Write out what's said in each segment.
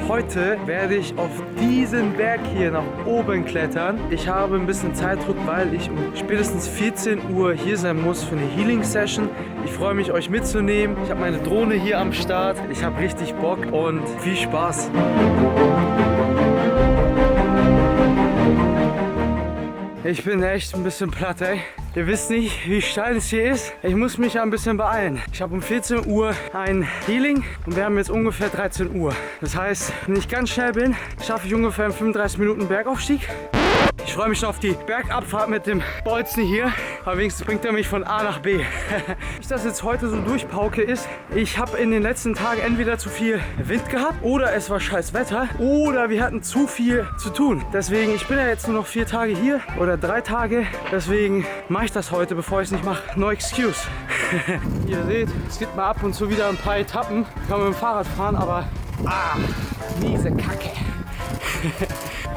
Heute werde ich auf diesen Berg hier nach oben klettern. Ich habe ein bisschen Zeitdruck, weil ich um spätestens 14 Uhr hier sein muss für eine Healing Session. Ich freue mich, euch mitzunehmen. Ich habe meine Drohne hier am Start. Ich habe richtig Bock und viel Spaß. Ich bin echt ein bisschen platt, ey. Ihr wisst nicht, wie steil es hier ist. Ich muss mich ein bisschen beeilen. Ich habe um 14 Uhr ein Healing und wir haben jetzt ungefähr 13 Uhr. Das heißt, wenn ich ganz schnell bin, schaffe ich ungefähr in 35 Minuten Bergaufstieg. Ich freue mich schon auf die Bergabfahrt mit dem Bolzen hier, aber wenigstens bringt er mich von A nach B. Nicht, dass jetzt heute so durchpauke ist. Ich habe in den letzten Tagen entweder zu viel Wind gehabt oder es war scheiß Wetter oder wir hatten zu viel zu tun. Deswegen, ich bin ja jetzt nur noch 4 Tage hier oder 3 Tage. Deswegen mache ich das heute, bevor ich es nicht mache. No excuse. Ihr seht, es gibt mal ab und zu wieder ein paar Etappen. Kann man mit dem Fahrrad fahren, aber miese Kacke.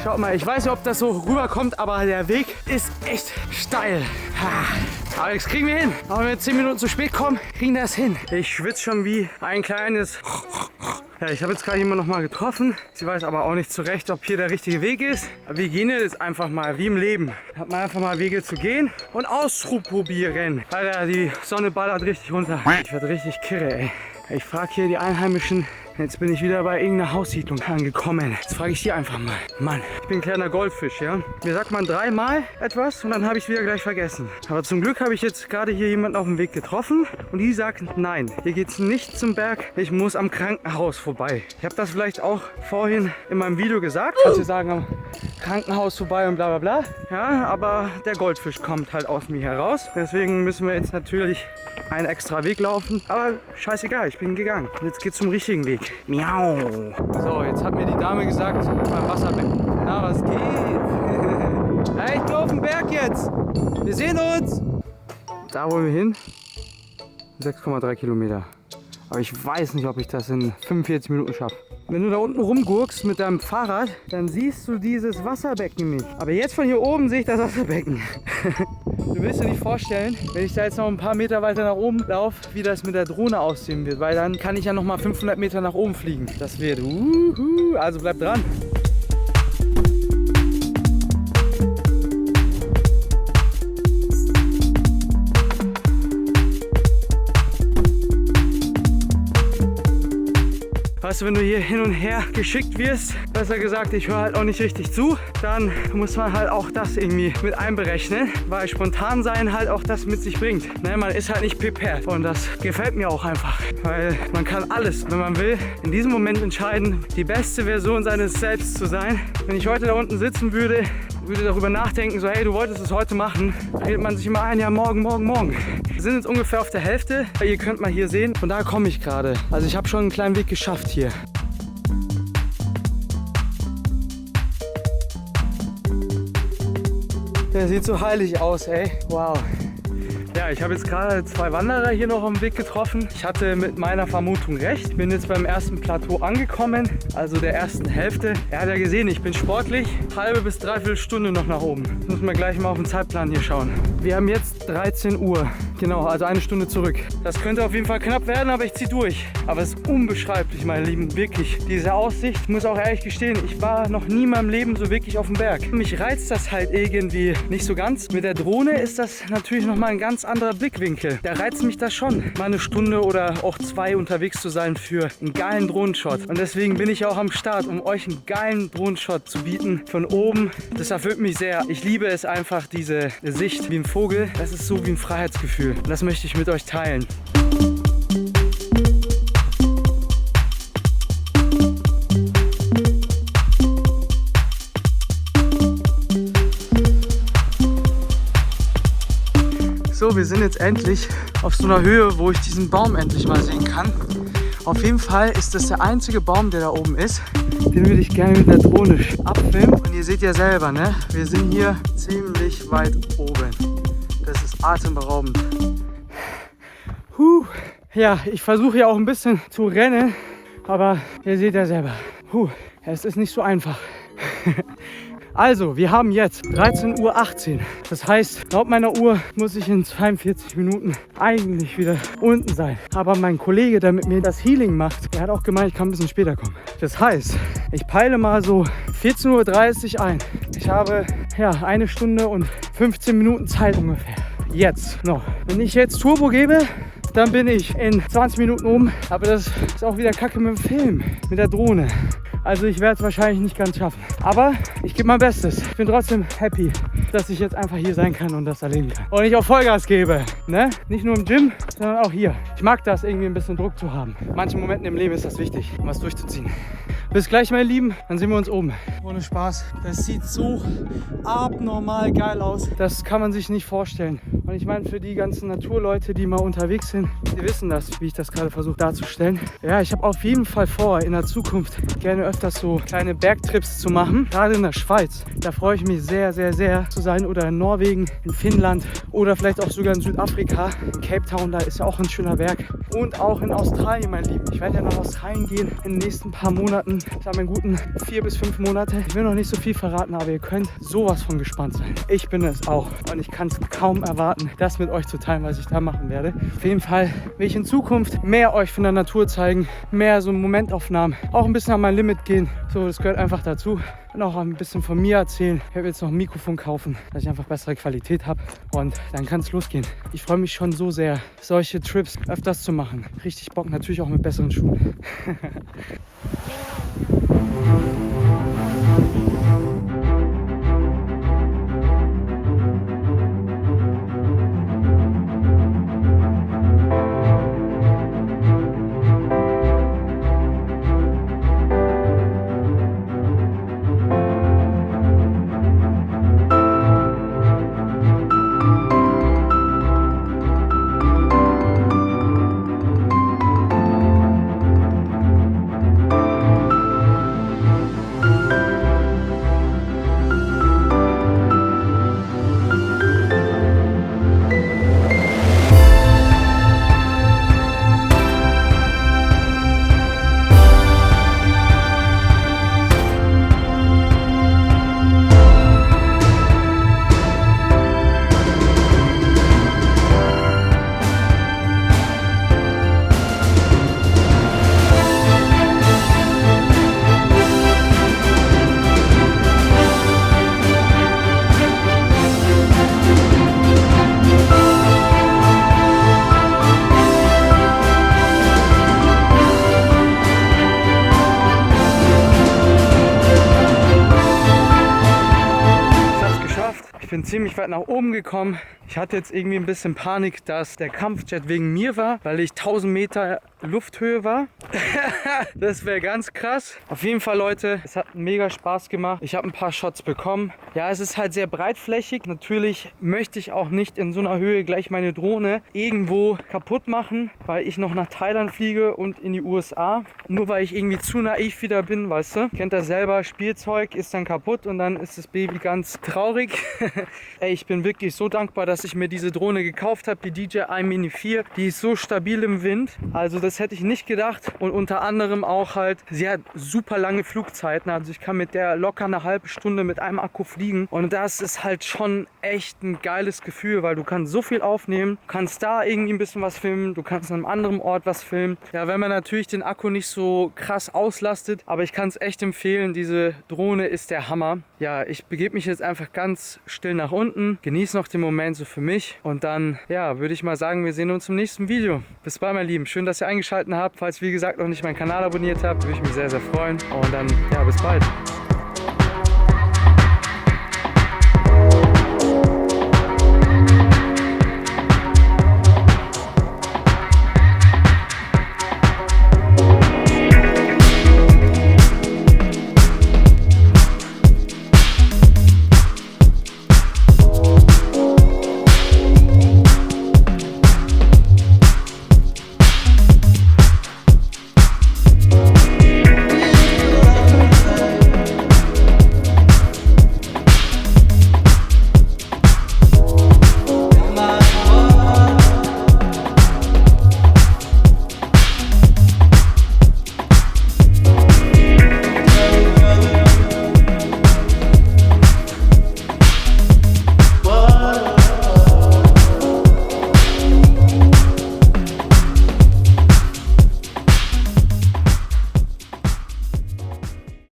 Schaut mal, ich weiß nicht, ob das so rüberkommt, aber der Weg ist echt steil. Aber das kriegen wir hin. Aber wenn wir 10 Minuten zu spät kommen, kriegen wir das hin. Ich schwitze schon wie ein kleines... Ja, ich habe jetzt gerade jemanden noch mal getroffen. Sie weiß aber auch nicht zurecht, ob hier der richtige Weg ist. Aber wir gehen jetzt einfach mal, wie im Leben. Hat man einfach mal Wege zu gehen und ausprobieren. Alter, die Sonne ballert richtig runter. Ich werde richtig kirre, ey. Ich frage hier die Einheimischen. Jetzt bin ich wieder bei irgendeiner Haussiedlung angekommen. Jetzt frage ich die einfach mal. Mann, ich bin ein kleiner Goldfisch, ja. Mir sagt man 3-mal etwas und dann habe ich es wieder gleich vergessen. Aber zum Glück habe ich jetzt gerade hier jemanden auf dem Weg getroffen und die sagt, nein, hier geht es nicht zum Berg. Ich muss am Krankenhaus vorbei. Ich habe das vielleicht auch vorhin in meinem Video gesagt, dass wir sagen, am Krankenhaus vorbei und bla bla bla. Ja, aber der Goldfisch kommt halt aus mir heraus. Deswegen müssen wir jetzt natürlich einen extra Weg laufen. Aber scheißegal, ich bin gegangen. Jetzt geht's zum richtigen Weg. Miau. So, jetzt hat mir die Dame gesagt, beim Wasserbecken. Na, was geht? Hey, ich bin auf dem Berg jetzt. Wir sehen uns. Da wollen wir hin. 6,3 Kilometer. Aber ich weiß nicht, ob ich das in 45 Minuten schaffe. Wenn du da unten rumgurkst mit deinem Fahrrad, dann siehst du dieses Wasserbecken nicht. Aber jetzt von hier oben sehe ich das Wasserbecken. Du willst dir nicht vorstellen, wenn ich da jetzt noch ein paar Meter weiter nach oben laufe, wie das mit der Drohne aussehen wird. Weil dann kann ich ja noch mal 500 Meter nach oben fliegen. Das wird also bleib dran. Weißt du, wenn du hier hin und her geschickt wirst, besser gesagt, ich höre halt auch nicht richtig zu, dann muss man halt auch das irgendwie mit einberechnen, weil spontan sein halt auch das mit sich bringt. Ne, man ist halt nicht prepared und das gefällt mir auch einfach, weil man kann alles, wenn man will, in diesem Moment entscheiden, die beste Version seines Selbst zu sein. Wenn ich heute da unten sitzen würde darüber nachdenken, so hey, du wolltest es heute machen, redet man sich immer ein, ja morgen. Wir sind jetzt ungefähr auf der Hälfte, ihr könnt mal hier sehen, von da komme ich gerade. Also ich habe schon einen kleinen Weg geschafft hier. Der sieht so heilig aus, ey. Wow. Ja, ich habe jetzt gerade 2 Wanderer hier noch am Weg getroffen. Ich hatte mit meiner Vermutung recht. Ich bin jetzt beim ersten Plateau angekommen, also der ersten Hälfte. Er hat ja gesehen, ich bin sportlich. Halbe bis dreiviertel Stunde noch nach oben. Jetzt müssen wir gleich mal auf den Zeitplan hier schauen. Wir haben jetzt 13 Uhr. Genau, also eine Stunde zurück. Das könnte auf jeden Fall knapp werden, aber ich ziehe durch. Aber es ist unbeschreiblich, meine Lieben. Wirklich. Diese Aussicht, ich muss auch ehrlich gestehen, ich war noch nie in meinem Leben so wirklich auf dem Berg. Mich reizt das halt irgendwie nicht so ganz. Mit der Drohne ist das natürlich nochmal ein ganz anderer Blickwinkel. Da reizt mich das schon, mal eine Stunde oder auch 2 unterwegs zu sein für einen geilen Drohnenshot. Und deswegen bin ich auch am Start, um euch einen geilen Drohnenshot zu bieten. Von oben, das erfüllt mich sehr. Ich liebe es einfach, diese Sicht wie ein Vogel. Das ist so wie ein Freiheitsgefühl. Und das möchte ich mit euch teilen. So, wir sind jetzt endlich auf so einer Höhe, wo ich diesen Baum endlich mal sehen kann. Auf jeden Fall ist das der einzige Baum, der da oben ist. Den würde ich gerne mit der Drohne abfilmen. Und ihr seht ja selber, ne? Wir sind hier ziemlich weit oben. Das ist atemberaubend. Ja, ich versuche ja auch ein bisschen zu rennen, aber ihr seht ja selber. Es ist nicht so einfach. Also, wir haben jetzt 13:18 Uhr. Das heißt, laut meiner Uhr muss ich in 42 Minuten eigentlich wieder unten sein. Aber mein Kollege, der mit mir das Healing macht, der hat auch gemeint, ich kann ein bisschen später kommen. Das heißt, ich peile mal so 14:30 Uhr ein. Ich habe ja 1 Stunde und 15 Minuten Zeit ungefähr. Jetzt noch. Wenn ich jetzt Turbo gebe, dann bin ich in 20 Minuten oben. Aber das ist auch wieder Kacke mit dem Film, mit der Drohne. Also ich werde es wahrscheinlich nicht ganz schaffen. Aber ich gebe mein Bestes. Ich bin trotzdem happy, dass ich jetzt einfach hier sein kann und das erleben kann. Und ich auch Vollgas gebe. Ne? Nicht nur im Gym, sondern auch hier. Ich mag das, irgendwie ein bisschen Druck zu haben. In manchen Momenten im Leben ist das wichtig, um was durchzuziehen. Bis gleich, meine Lieben. Dann sehen wir uns oben. Ohne Spaß. Das sieht so abnormal geil aus. Das kann man sich nicht vorstellen. Und ich meine, für die ganzen Naturleute, die mal unterwegs sind, die wissen das, wie ich das gerade versuche darzustellen. Ja, ich habe auf jeden Fall vor, in der Zukunft gerne öfters so kleine Bergtrips zu machen. Gerade in der Schweiz. Da freue ich mich sehr, sehr, sehr zu sein. Oder in Norwegen, in Finnland oder vielleicht auch sogar in Südafrika. In Cape Town, da ist ja auch ein schöner Berg. Und auch in Australien, mein Lieben. Ich werde ja nach Australien gehen in den nächsten paar Monaten. Ich habe einen guten 4 bis 5 Monate. Ich will noch nicht so viel verraten, aber ihr könnt sowas von gespannt sein. Ich bin es auch. Und ich kann es kaum erwarten, das mit euch zu teilen, was ich da machen werde. Auf jeden Fall will ich in Zukunft mehr euch von der Natur zeigen. Mehr so Momentaufnahmen. Auch ein bisschen an mein Limit gehen. So, das gehört einfach dazu. Und auch ein bisschen von mir erzählen. Ich werde jetzt noch ein Mikrofon kaufen, dass ich einfach bessere Qualität habe. Und dann kann es losgehen. Ich freue mich schon so sehr, solche Trips öfters zu machen. Richtig Bock, natürlich auch mit besseren Schuhen. Ich bin ziemlich weit nach oben gekommen. Ich hatte jetzt irgendwie ein bisschen Panik, dass der Kampfjet wegen mir war, weil ich 1000 Meter Lufthöhe war. Das wäre ganz krass. Auf jeden Fall, Leute, es hat mega Spaß gemacht. Ich habe ein paar Shots bekommen. Ja, es ist halt sehr breitflächig. Natürlich möchte ich auch nicht in so einer Höhe gleich meine Drohne irgendwo kaputt machen, weil ich noch nach Thailand fliege und in die USA. Nur weil ich irgendwie zu naiv wieder bin, weißt du. Kennt das selber, Spielzeug ist dann kaputt und dann ist das Baby ganz traurig. Ey, ich bin wirklich so dankbar, dass ich mir diese Drohne gekauft habe, die DJI Mini 4. Die ist so stabil im Wind. Also das hätte ich nicht gedacht. Und unter anderem auch halt, sie hat super lange Flugzeiten. Also ich kann mit der locker eine halbe Stunde mit einem Akku fliegen. Und das ist halt schon echt ein geiles Gefühl, weil du kannst so viel aufnehmen. Du kannst da irgendwie ein bisschen was filmen. Du kannst an einem anderen Ort was filmen. Ja, wenn man natürlich den Akku nicht so krass auslastet. Aber ich kann es echt empfehlen. Diese Drohne ist der Hammer. Ja, ich begebe mich jetzt einfach ganz still nach unten. Genieße noch den Moment so für mich. Und dann, ja, würde ich mal sagen, wir sehen uns im nächsten Video. Bis bald, meine Lieben. Schön, dass ihr eingeschaltet habt. Falls, wie gesagt, noch nicht meinen Kanal abonniert habt, würde ich mich sehr, sehr freuen. Und dann, ja, bis bald.